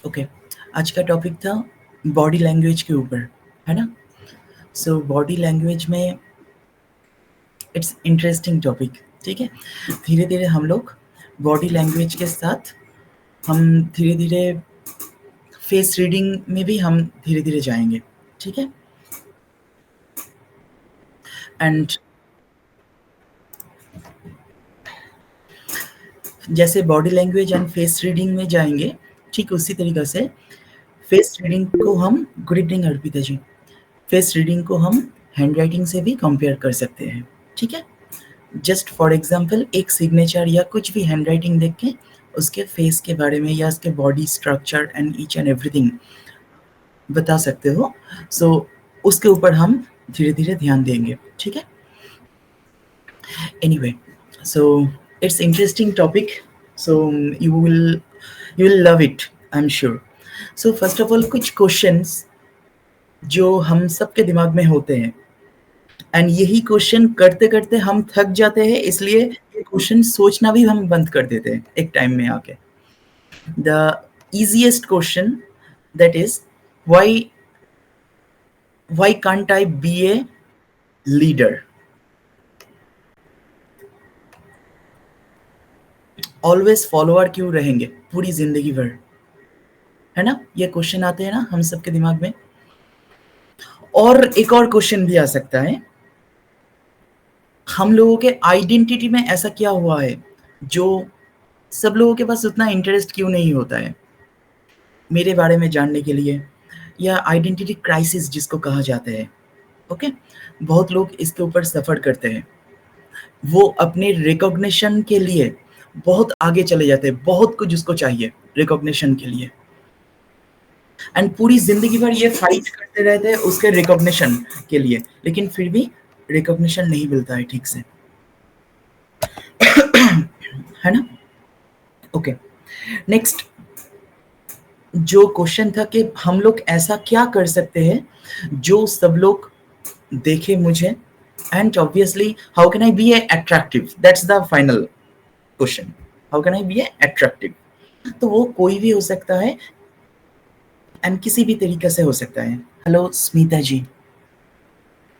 Okay, आज का topic था बॉडी लैंग्वेज के ऊपर, है ना? सो बॉडी लैंग्वेज में इट्स इंटरेस्टिंग टॉपिक, ठीक है? धीरे-धीरे हम लोग बॉडी लैंग्वेज के साथ हम धीरे-धीरे फेस रीडिंग में भी हम धीरे-धीरे जाएँगे, ठीक है? एंड जैसे body language and face reading में जाएँगे, ठीक उसी तरीक़े से फेस रीडिंग को हम गुड इवनिंग अर्पिता जी। फेस रीडिंग को हम हैंडराइटिंग से भी कंपेयर कर सकते हैं, ठीक है? जस्ट फॉर एग्जांपल एक सिग्नेचर या कुछ भी हैंडराइटिंग देख के उसके फेस के बारे में या उसके body structure and each and everything बता सकते हो। सो उसके ऊपर हम धीरे-धीरे ध्यान देंगे, ठीक है? Anyway, so it's interesting topic, so you will love it, I am sure. So first of all कुछ क्वेश्चंस जो हम सबके दिमाग में होते हैं एंड यही क्वेश्चन करते-करते हम थक जाते हैं, इसलिए ये क्वेश्चन सोचना भी हम बंद कर देते हैं एक टाइम में आके। The easiest question that is why can't I be a leader? Always follower क्यों रहेंगे पूरी ज़िंदगी भर? है ना? ये क्वेश्चन आते हैं ना हम सबके दिमाग में। और एक और क्वेश्चन भी आ सकता है, हम लोगों के आइडेंटिटी में ऐसा क्या हुआ है जो सब लोगों के पास उतना इंटरेस्ट क्यों नहीं होता है मेरे बारे में जानने के लिए, या आइडेंटिटी क्राइसिस जिसको कहा जाता है, ओके? बहुत लोग इसके ऊपर सफ़र करते हैं। वो अपने रिकॉग्निशन के लिए बहुत आगे चले जाते हैं, बहुत कुछ उसको चाहिए रिकॉग्निशन के लिए एंड पूरी ज़िंदगी भर ये फाइट करते रहते हैं उसके रिकॉग्निशन के लिए, लेकिन फिर भी रिकॉग्निशन नहीं मिलता है ठीक से, है ना? ओके, नेक्स्ट जो क्वेश्चन था कि हम लोग ऐसा क्या कर सकते हैं जो सब लोग देखें मुझे, and obviously how can I be a attractive? That's the final question, how can I be a attractive? तो वो कोई भी हो सकता है एंड किसी भी तरीके से हो सकता है। Hello Smita ji,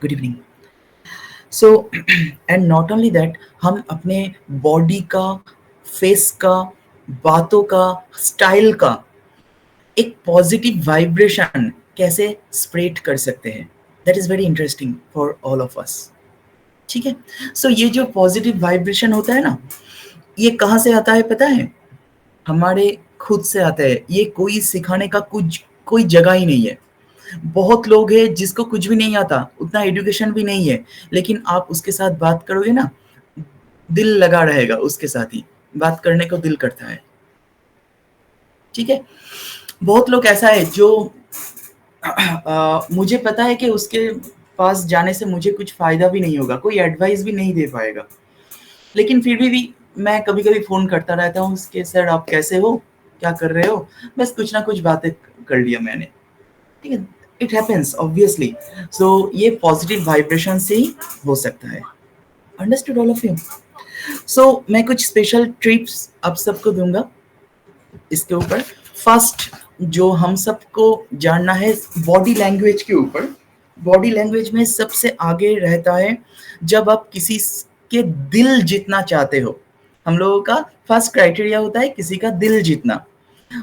good evening. So and not only that, हम अपने बॉडी का, फेस का, बातों का, स्टाइल का एक पॉजिटिव वाइब्रेशन कैसे स्प्रेड कर सकते हैं, that is very interesting for all of us, ठीक है? सो ये जो पॉजिटिव वाइब्रेशन होता है ना, ये कहाँ से आता है पता है? हमारे खुद से आता है। ये कोई सिखाने का कुछ कोई जगह ही नहीं है। बहुत लोग हैं जिसको कुछ भी नहीं आता, उतना एजुकेशन भी नहीं है, लेकिन आप उसके साथ बात करोगे ना, दिल लगा रहेगा उसके साथ ही, बात करने को दिल करता है, ठीक है? बहुत लोग ऐसा है जो मुझे पता है कि उसके पास जाने से मुझे कुछ फ़ायदा भी नहीं होगा, कोई एडवाइस भी नहीं दे पाएगा, लेकिन फिर भी मैं कभी-कभी फ़ोन करता रहता हूँ उसके, सर आप कैसे हो? क्या कर रहे हो? बस कुछ ना कुछ बातें कर लिया मैंने, ठीक है? It happens obviously. सो ये पॉजिटिव वाइब्रेशन से ही हो सकता है। Understood all of you? So मैं कुछ स्पेशल टिप्स आप सबको दूँगा इसके ऊपर। फर्स्ट जो हम सबको जानना है बॉडी लैंग्वेज के ऊपर, बॉडी लैंग्वेज में सबसे आगे रहता है जब आप किसी के दिल जीतना चाहते हो। हम लोगों का फर्स्ट क्राइटेरिया होता है किसी का दिल जीतना,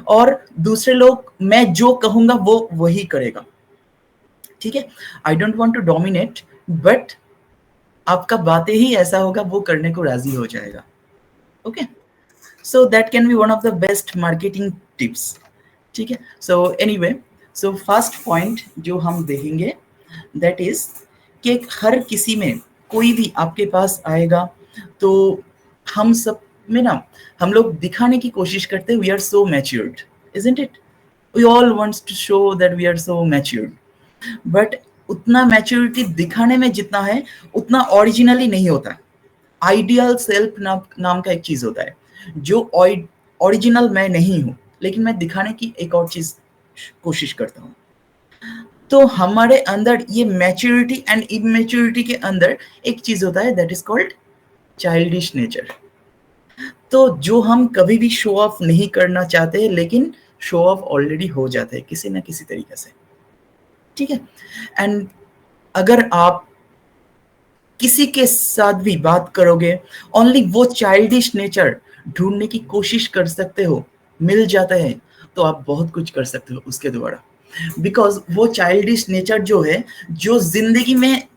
और दूसरे लोग मैं जो कहूँगा वो वही करेगा, ठीक है? I don't want to dominate, but आपका बातें ही ऐसा होगा वो करने को राज़ी हो जाएगा, okay? So that can be one of the best marketing tips, ठीक है? सो एनीवे, सो फर्स्ट पॉइंट जो हम देखेंगे दैट इज़ कि हर किसी में कोई भी आपके पास आएगा तो हम सब में ना हम लोग दिखाने की कोशिश करते हैं we are so matured, isn't it? We all wants to show that we are so matured, but उतना मैच्योरिटी दिखाने में जितना है उतना ओरिजिनली नहीं होता। आइडियल सेल्फ नाम का एक चीज़ होता है जो ओरिजिनल मैं नहीं हूँ, लेकिन मैं दिखाने की एक और चीज़ कोशिश करता हूँ। तो हमारे अंदर ये मैच्योरिटी एंड इमेच्योरिटी के अंदर एक चीज़ होता है that is called childish nature. तो जो हम कभी भी शो ऑफ नहीं करना चाहते, लेकिन शो ऑफ ऑलरेडी हो जाता है किसी ना किसी तरीके से, ठीक है। एंड अगर आप किसी के साथ भी बात करोगे, ओनली वो चाइल्डिश नेचर ढूंढने की कोशिश कर सकते हो, मिल जाता है तो आप बहुत कुछ कर सकते हो उसके द्वारा। बिकॉज वो चाइल्डिश नेचर जो है, जो जिंदगी में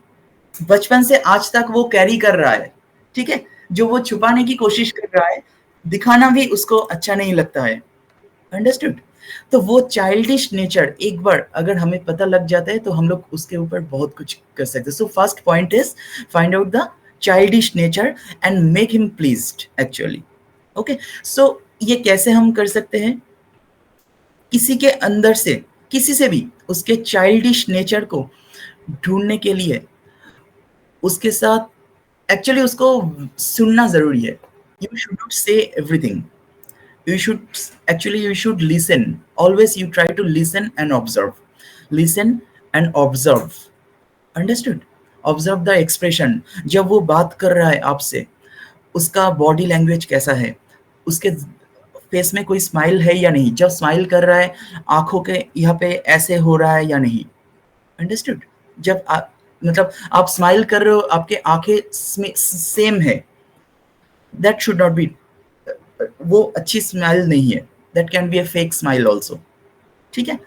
बचपन से आज तक वो कैरी कर रहा है, ठीक है, जो वो छुपाने की कोशिश कर रहा है, दिखाना भी उसको अच्छा नहीं लगता है, अंडरस्टूड। तो वो चाइल्डिश नेचर एक बार अगर हमें पता लग जाता है तो हम लोग उसके ऊपर बहुत कुछ कर सकते हैं। So first point is find out the childish nature and make him pleased actually. Okay, so ये कैसे हम कर सकते हैं? किसी के अंदर से, किसी से भी उसके चाइल्डिश नेचर को ढूंढने के लिए उसके साथ एक्चुअली उसको सुनना जरूरी है। यू शुड नॉट से everything, you should you should listen. Always you try to listen and observe, listen and observe, understood? Observe the expression, जब वो बात कर रहा है आपसे, उसका बॉडी लैंग्वेज कैसा है, उसके फेस में कोई स्माइल है या नहीं, जब स्माइल कर रहा है आंखों के यहाँ पे ऐसे हो रहा है या नहीं, अंडरस्टूड? जब आप मतलब आप स्माइल कर रहे हो, आपके आंखें सेम है, दैट शुड नॉट बी, वो अच्छी स्माइल नहीं है, that can be a fake smile also, ठीक है।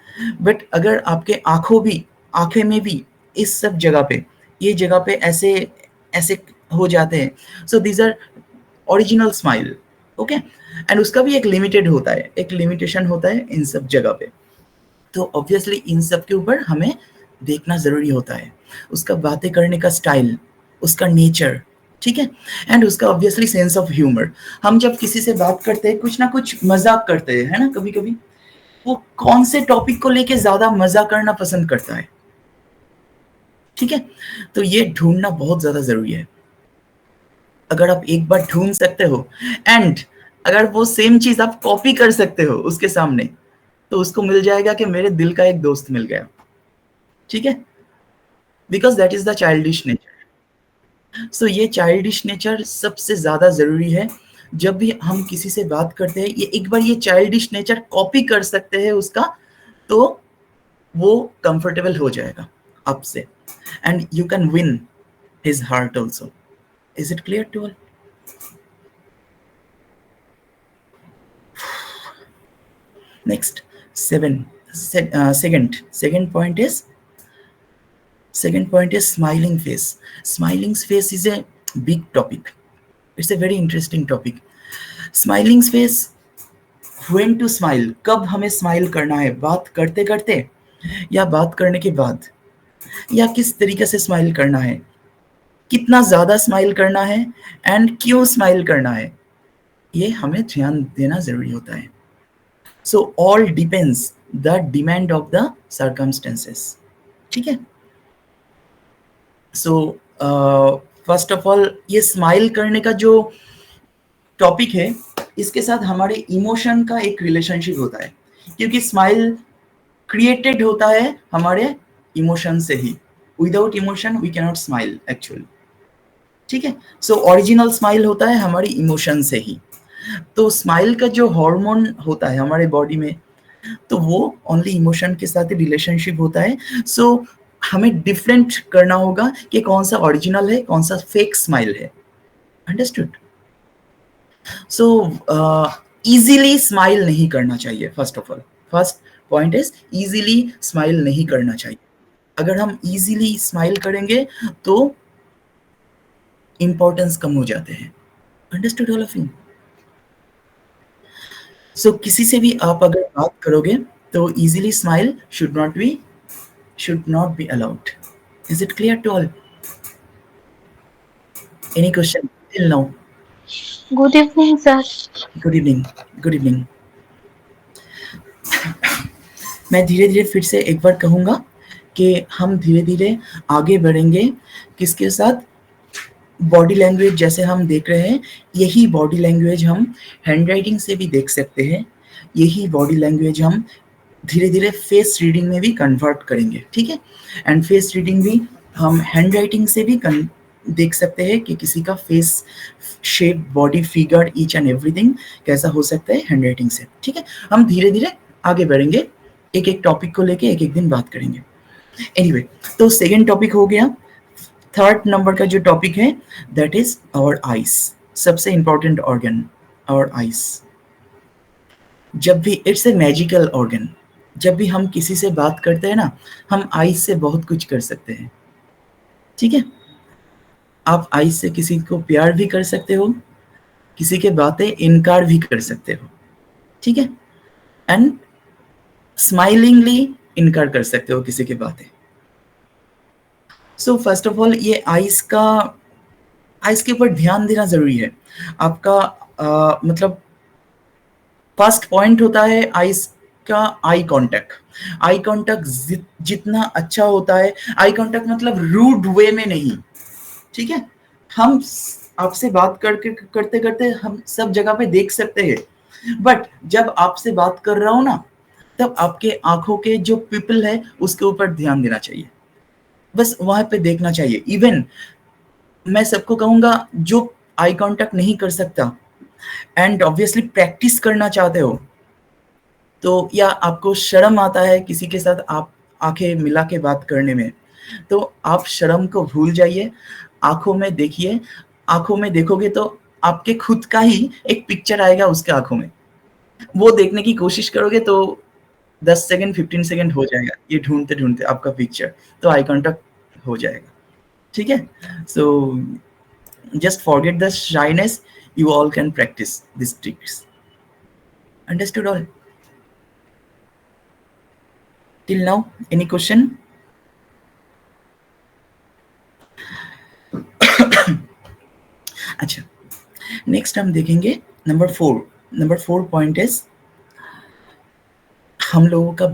बट अगर आपके आंखें में भी इस सब जगह पे, ये जगह पे ऐसे ऐसे हो जाते हैं, so these are original smile, okay. And उसका भी एक लिमिटेड होता है, एक लिमिटेशन होता है इन सब जगह पे। तो ऑब्वियसली इन सब के ऊपर हमें देखना जरूरी होता है, उसका बातें करने का स्टाइल, उसका नेचर, ठीक है, एंड उसका ऑब्वियसली सेंस ऑफ ह्यूमर। हम जब किसी से बात करते हैं कुछ ना कुछ मजाक करते हैं, है ना, कभी कभी वो कौन से टॉपिक को लेके ज्यादा मजा करना पसंद करता है, ठीक है। तो ये ढूंढना बहुत ज्यादा जरूरी है। अगर आप एक बार ढूंढ सकते हो एंड अगर वो सेम चीज आप कॉपी कर सकते हो उसके सामने, तो उसको मिल जाएगा कि मेरे दिल का एक दोस्त मिल गया, ठीक है, because that is the childish nature. So ये चाइल्डिश नेचर सबसे ज्यादा जरूरी है। जब भी हम किसी से बात करते हैं, ये एक बार ये चाइल्डिश नेचर कॉपी कर सकते हैं उसका, तो वो कंफर्टेबल हो जाएगा आपसे, and you can win his heart also. Is it clear to all? Next second point is smiling face. Smiling face is a big topic. It's a very interesting topic. Smiling face, when to smile, कब हमें smile करना है, बात करते करते या बात करने के बाद, या किस तरीके से स्माइल करना है, कितना ज्यादा स्माइल करना है एंड क्यों स्माइल करना है, ये हमें ध्यान देना जरूरी होता है। So all depends the demand of the circumstances, ठीक है। सो फर्स्ट ऑफ ऑल ये स्माइल करने का जो टॉपिक है, इसके साथ हमारे इमोशन का एक रिलेशनशिप होता है, क्योंकि स्माइल क्रिएटेड होता है हमारे इमोशन से ही। Without emotion we can not smile actually, ठीक है। सो ओरिजिनल स्माइल होता है हमारी इमोशन से ही। तो स्माइल का जो हार्मोन होता है हमारे बॉडी में, तो वो ओनली इमोशन के साथ ही रिलेशनशिप होता है। सो हमें डिफरेंट करना होगा कि कौन सा ओरिजिनल है, कौन सा फेक स्माइल है, अंडरस्टूड? सो इजीली स्माइल नहीं करना चाहिए। First of all, first point is easily smile नहीं करना चाहिए। अगर हम इजीली स्माइल करेंगे तो इंपॉर्टेंस कम हो जाते हैं, अंडरस्टूड ऑल ऑफ यू? सो किसी से भी आप अगर बात करोगे तो easily smile should not be allowed. Is it clear to all? Any question till now? Good evening, sir. Good evening. Good evening. मैं धीरे धीरे फिर से एक बार कहूँगा कि हम धीरे धीरे आगे बढ़ेंगे। किसके साथ? बॉडी लैंग्वेज जैसे हम देख रहे हैं, यही बॉडी लैंग्वेज हम हैंडराइटिंग से भी देख सकते हैं। यही बॉडी लैंग्वेज हम धीरे धीरे फेस रीडिंग में भी कन्वर्ट करेंगे, ठीक है। एंड फेस रीडिंग भी हम हैंडराइटिंग से भी देख सकते हैं कि किसी का face shape, body figure, each and everything कैसा हो सकता है हैंडराइटिंग से, ठीक है। हम धीरे धीरे आगे बढ़ेंगे, एक-एक टॉपिक को लेके एक-एक दिन बात करेंगे। एनीवे, तो सेकंड टॉपिक हो गया। थर्ड नंबर का जो टॉपिक है दैट इज आवर आईज, सबसे इंपॉर्टेंट ऑर्गन, आवर आईज। जब भी इट्स ए मैजिकल ऑर्गन, जब भी हम किसी से बात करते हैं ना, हम आईज से बहुत कुछ कर सकते हैं। ठीक है, आप आईज से किसी को प्यार भी कर सकते हो, किसी के बातें इनकार भी कर सकते हो। ठीक है, एंड स्माइलिंगली इनकार कर सकते हो किसी की बातें। सो फर्स्ट ऑफ ऑल ये आईज के ऊपर ध्यान देना जरूरी है। आपका मतलब फर्स्ट पॉइंट होता है आईज का आई कांटेक्ट। आई कांटेक्ट जितना अच्छा होता है, आई कांटेक्ट मतलब रूड वे में नहीं। ठीक है, हम आपसे बात करते करते हम सब जगह पे देख सकते हैं, बट जब आपसे बात कर रहा हूं ना, तब आपके आंखों के जो पीपल है उसके ऊपर ध्यान देना चाहिए, बस वहां पे देखना चाहिए। इवन मैं सबको कहूंगा जो आई कांटेक्ट नहीं कर सकता एंड ऑब्वियसली प्रैक्टिस करना चाहते हो, तो या आपको शर्म आता है किसी के साथ आप आंखें मिला के बात करने में, तो आप शर्म को भूल जाइए, आंखों में देखिए। आंखों में देखोगे तो आपके खुद का ही एक पिक्चर आएगा उसके आंखों में, वो देखने की कोशिश करोगे तो 10 सेकंड 15 सेकंड हो जाएगा ये ढूंढते ढूंढते आपका पिक्चर, तो आई कांटेक्ट हो जाएगा। ठीक है, so just forget the shyness, you all can practice this tricks. Understood all till now? Any question? अच्छा, नेक्स्ट हम देखेंगे नंबर 4 पॉइंट इज हम लोगों का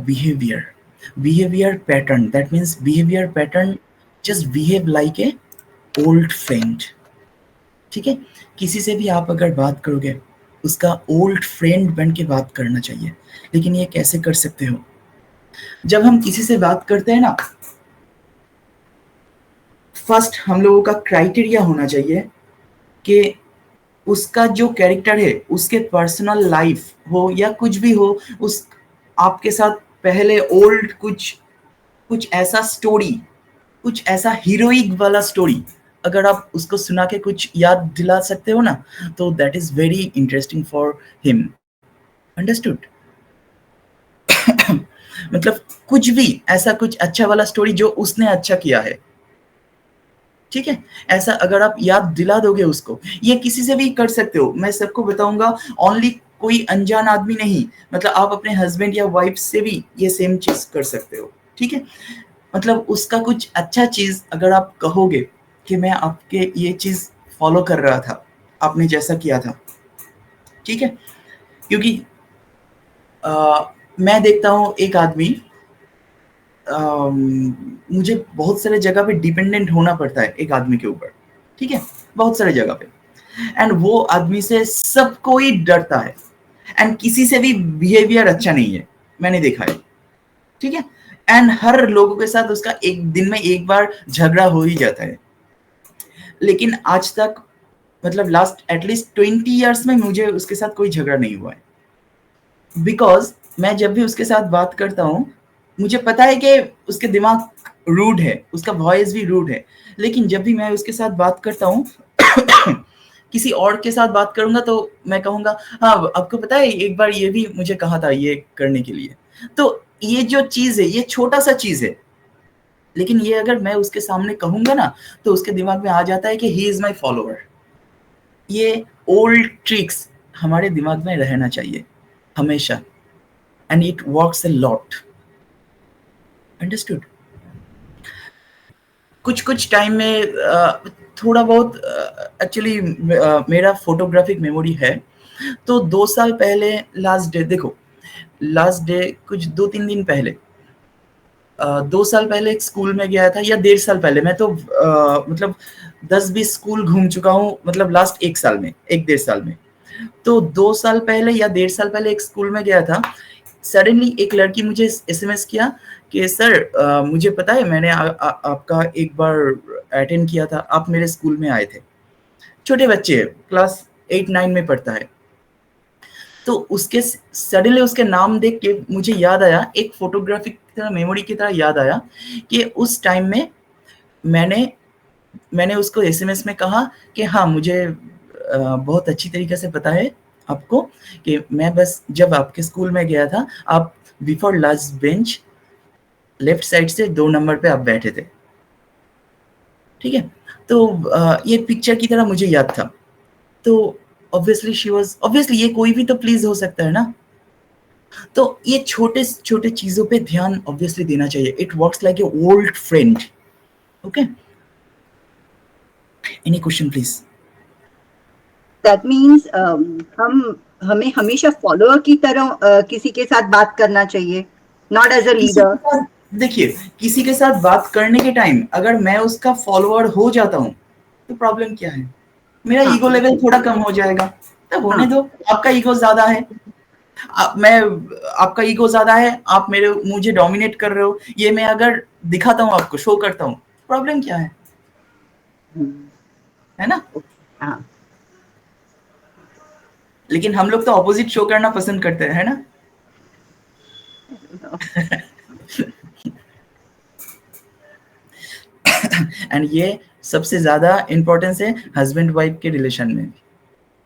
behaviour pattern. That means behaviour pattern, just behave like a old friend. ठीक है, किसी से भी आप अगर बात करोगे उसका ओल्ड फ्रेंड बन के बात करना चाहिए। लेकिन ये कैसे कर सकते हो? जब हम किसी से बात करते हैं ना, फर्स्ट हम लोगों का क्राइटेरिया होना चाहिए कि उसका जो कैरेक्टर है, उसके पर्सनल लाइफ हो या कुछ भी हो, उस आपके साथ पहले ओल्ड कुछ कुछ ऐसा स्टोरी, कुछ ऐसा हीरोइक वाला स्टोरी अगर आप उसको सुना के कुछ याद दिला सकते हो ना, तो that is very interesting for him. Understood? मतलब कुछ भी ऐसा कुछ अच्छा वाला स्टोरी जो उसने अच्छा किया है। ठीक है, ऐसा अगर आप याद दिला दोगे उसको, ये किसी से भी कर सकते हो, मैं सबको बताऊंगा, ओनली कोई अनजान आदमी नहीं, मतलब आप अपने हस्बैंड या वाइफ से भी ये सेम चीज कर सकते हो। ठीक है, मतलब उसका कुछ अच्छा चीज अगर आप कहोगे कि मैं आपके ये चीज फॉलो कर रहा था, आपने जैसा किया था। ठीक है, क्योंकि मैं देखता हूँ एक आदमी, मुझे बहुत सारे जगह पे डिपेंडेंट होना पड़ता है एक आदमी के ऊपर। ठीक है, बहुत सारे जगह पे, एंड वो आदमी से सब कोई डरता है, एंड किसी से भी बिहेवियर अच्छा नहीं है, मैंने देखा है। ठीक है, एंड हर लोगों के साथ उसका एक दिन में एक बार झगड़ा हो ही जाता है। लेकिन आज तक, मतलब लास्ट एटलीस्ट 20 ईयर्स में मुझे उसके साथ कोई झगड़ा नहीं हुआ है, बिकॉज मैं जब भी उसके साथ बात करता हूँ, मुझे पता है कि उसके दिमाग रूड है, उसका वॉइस भी रूड है, लेकिन जब भी मैं उसके साथ बात करता हूँ किसी और के साथ बात करूंगा तो मैं कहूंगा हाँ आपको पता है एक बार ये भी मुझे कहा था ये करने के लिए। तो ये जो चीज है ये छोटा सा चीज है, लेकिन ये अगर मैं उसके सामने कहूंगा ना, तो उसके दिमाग में आ जाता है कि ही इज माई फॉलोअर। ये ओल्ड ट्रिक्स हमारे दिमाग में रहना चाहिए हमेशा, and it works a lot. Understood? कुछ कुछ टाइम में थोड़ा बहुत एक्चुअली मेरा फोटोग्राफिक मेमोरी है, तो 2 साल पहले, लास्ट डे देखो, लास्ट डे कुछ 2-3 दिन पहले, 2 साल पहले एक स्कूल में गया था, या 1.5 साल पहले, मैं तो मतलब 10-20 स्कूल घूम चुका हूँ, मतलब लास्ट 1 साल में, 1-1.5 साल में। तो 2 साल पहले या 1.5 साल पहले एक स्कूल में गया था, सडनली एक लड़की मुझे एसएमएस किया कि सर मुझे पता है मैंने आपका एक बार अटेंड किया था, आप मेरे स्कूल में आए थे। छोटे बच्चे, क्लास 8-9 में पढ़ता है। तो उसके सडनली उसके नाम देख के मुझे याद आया, एक फोटोग्राफी की तरह, मेमोरी की तरह याद आया कि उस टाइम में मैंने उसको एसएमएस में कहा कि हाँ, मुझे बहुत अच्छी तरीके से पता है आपको कि मैं बस जब आपके स्कूल में गया था, आप before last bench left side से 2 नंबर पे आप बैठे थे। ठीक है? तो ये पिक्चर की तरह मुझे याद था। तो ऑब्वियसली ये कोई भी तो प्लीज़ हो सकता है ना? तो ये छोटे-छोटे चीज़ों पे ध्यान ऑब्वियसली देना चाहिए। It works like a old friend. Okay? Any question please? That means हमें हमेशा फॉलोअर की तरह किसी के साथ बात करना चाहिए, नॉट एज अ लीडर। देखिए, किसी के साथ बात करने के टाइम अगर मैं उसका फॉलोअर हो जाता हूँ, तो प्रॉब्लम क्या है? मेरा हाँ, ईगो लेवल थोड़ा कम हो जाएगा। तब होने हाँ, दो, आपका ईगो ज़्यादा है। मैं आपका ईगो ज़्यादा है, आप मुझे डोमिनेट कर रहे हो, ये मैं अगर दिखाता हूँ आपको, शो करता हूँ, प्रॉब्लम क्या है? है ना? हाँ। लेकिन हम लोग तो ऑपोजिट शो करना पसंद करते हैं, है ना? एंड ये सबसे ज़्यादा इम्पोर्टेंस है हस्बैंड वाइफ के रिलेशन में।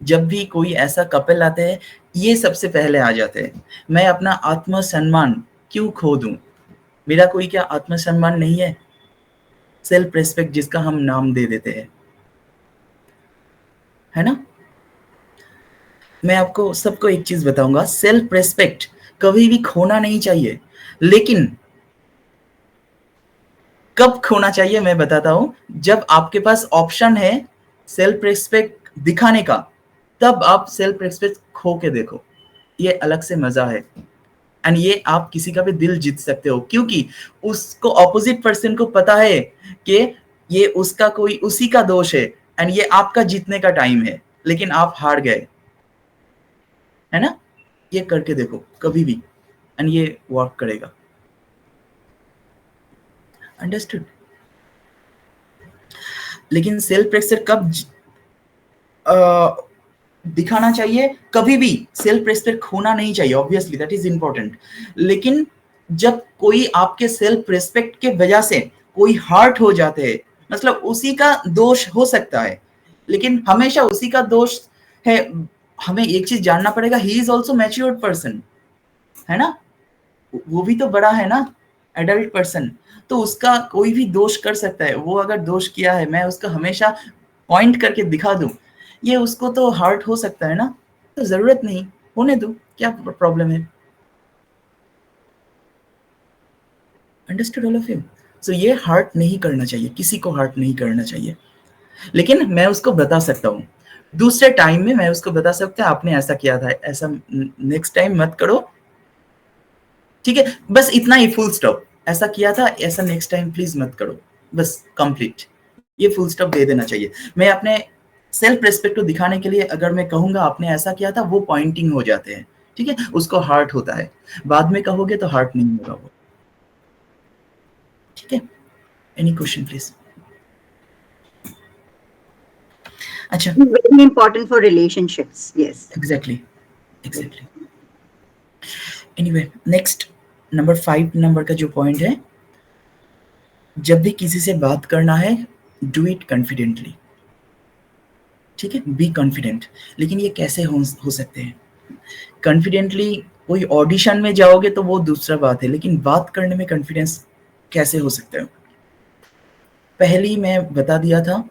जब भी कोई ऐसा कपल आते हैं, ये सबसे पहले आ जाते हैं। मैं अपना आत्मसम्मान क्यों खो दूँ? मेरा कोई क्या आत्मसम्मान नहीं है? सेल्फ रिस्पेक्ट जिसका हम नाम दे देते हैं। है ना? मैं आपको सबको एक चीज़ बताऊँगा, सेल्फ रिस्पेक्ट कभी भी खोना नहीं चाहिए। लेकिन कब खोना चाहिए मैं बताता हूँ, जब आपके पास ऑप्शन है सेल्फ रिस्पेक्ट दिखाने का, तब आप सेल्फ रिस्पेक्ट खो के देखो। ये अलग से मज़ा है। एंड ये आप किसी का भी दिल जीत सकते हो, क्योंकि उसको ऑपोजिट पर्सन को पता है कि ये उसी का दोष है एंड ये आपका जीतने का टाइम है, लेकिन आप हार गए। है ना? ये करके देखो कभी भी एंड ये वर्क करेगा। अंडरस्टूड? लेकिन सेल्फ प्रेशर कब दिखाना चाहिए? कभी भी सेल्फ रेस्पेक्ट खोना नहीं चाहिए, ऑब्वियसली दैट इज इंपॉर्टेंट। लेकिन जब कोई आपके सेल्फ रेस्पेक्ट के वजह से कोई हर्ट हो जाते हैं, मतलब उसी का दोष हो सकता है, लेकिन हमेशा उसी का दोष है। हमें एक चीज जानना पड़ेगा, he is also matured person, है ना? वो भी तो बड़ा है ना, एडल्ट पर्सन। तो उसका कोई भी दोष कर सकता है। वो अगर दोष किया है, मैं उसका हमेशा पॉइंट करके दिखा दूं, ये उसको तो हर्ट हो सकता है ना। तो जरूरत नहीं, होने दो, क्या प्रॉब्लम है? Understood all of you? So ये हर्ट नहीं करना चाहिए, किसी को हर्ट नहीं करना चाहिए। लेकिन मैं उसको बता सकता हूँ, दूसरे टाइम में मैं उसको बता सकता हूँ आपने ऐसा किया था, ऐसा नेक्स्ट टाइम मत करो। ठीक है? बस इतना ही, फुल स्टॉप। ऐसा किया था, ऐसा नेक्स्ट टाइम प्लीज मत करो। बस कंप्लीट, ये फुल स्टॉप दे देना चाहिए। मैं अपने सेल्फ रेस्पेक्ट को दिखाने के लिए अगर मैं कहूंगा आपने ऐसा किया था, वो पॉइंटिंग हो जाते हैं। ठीक है? उसको हर्ट होता है। बाद में कहोगे तो हर्ट नहीं होगा वो। ठीक है? Any question please? अच्छा, very important for relationships. Yes, exactly. Anyway, next number 5 number का जो पॉइंट है, जब भी किसी से बात करना है, डू इट कॉन्फिडेंटली। ठीक है? Be confident. लेकिन ये कैसे हो सकते हैं कॉन्फिडेंटली? कोई ऑडिशन में जाओगे तो वो दूसरा बात है, लेकिन बात करने में कॉन्फिडेंस कैसे हो सकता है? पहले मैं बता दिया था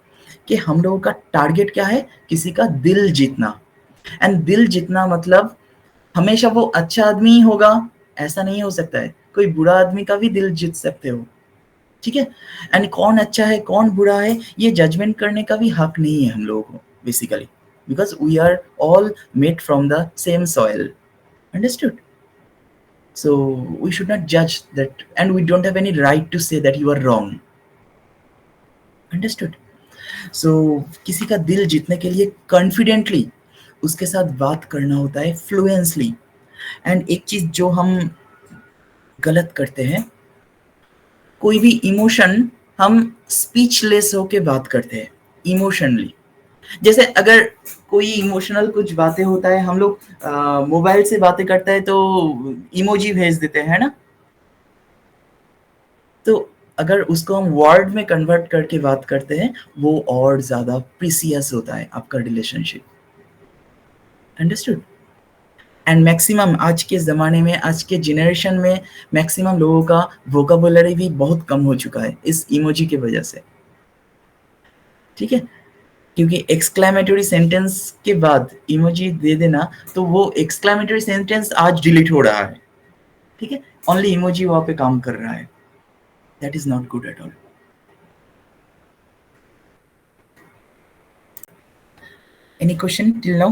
कि हम लोगों का टारगेट क्या है, किसी का दिल जीतना। एंड दिल जीतना मतलब हमेशा वो अच्छा आदमी ही होगा ऐसा नहीं हो सकता है, कोई बुरा आदमी का भी दिल जीत सकते हो। ठीक है? एंड कौन अच्छा है कौन बुरा है, ये जजमेंट करने का भी हक नहीं है हम लोगों को, basically, because we are all made from the same soil. Understood? So we should not judge that, and we don't have any right to say that you are wrong. Understood? So किसी का दिल जीतने के लिए confidently उसके साथ बात करना होता है, फ्लुएंसली। एंड एक चीज जो हम गलत करते हैं, कोई भी इमोशन हम स्पीचलेस होके बात करते हैं, इमोशनली। जैसे अगर कोई इमोशनल कुछ बातें होता है, हम लोग मोबाइल से बातें करते हैं तो इमोजी भेज देते हैं, है ना? तो अगर उसको हम वर्ड में कन्वर्ट करके बात करते हैं, वो और ज़्यादा प्रीसियस होता है आपका रिलेशनशिप। अंडरस्टूड? एंड मैक्सिमम आज के ज़माने में, आज के जनरेशन में मैक्सिमम लोगों का वोकाबुलरी भी बहुत कम हो चुका है इस इमोजी की वजह से। ठीक है? क्योंकि एक्सक्लेमेटरी सेंटेंस के बाद इमोजी दे देना, तो वो एक्सक्लेमेटरी सेंटेंस आज डिलीट हो रहा है। ठीक है? ओनली इमोजी वहाँ पे काम कर रहा है। That is not good at all. Any question till now?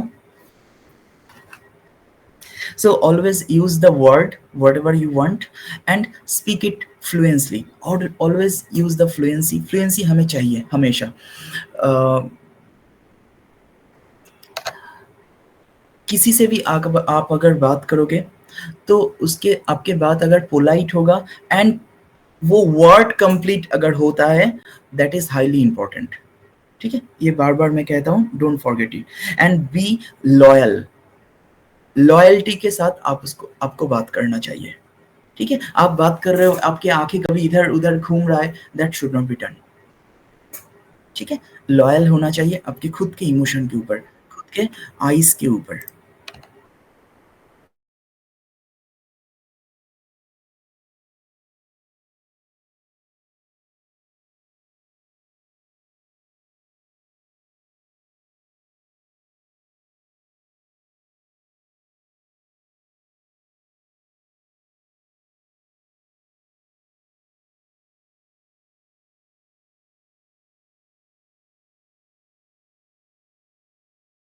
So always use the word whatever you want and speak it fluently, or always use the fluency हमें चाहिए हमेशा। किसी से भी आप अगर बात करोगे तो उसके आपके बात अगर पोलाइट होगा एंड वो वर्ड कंप्लीट अगर होता है, दैट इज हाईली इंपॉर्टेंट। ठीक है? ये बार बार मैं कहता हूँ, don't forget it and be loyal. Loyalty के साथ आपको बात करना चाहिए। ठीक है? आप बात कर रहे हो, आपकी आंखें कभी इधर उधर घूम रहा है, that should not be done. ठीक है? लॉयल होना चाहिए आपके खुद के इमोशन के ऊपर, खुद के आइज के ऊपर।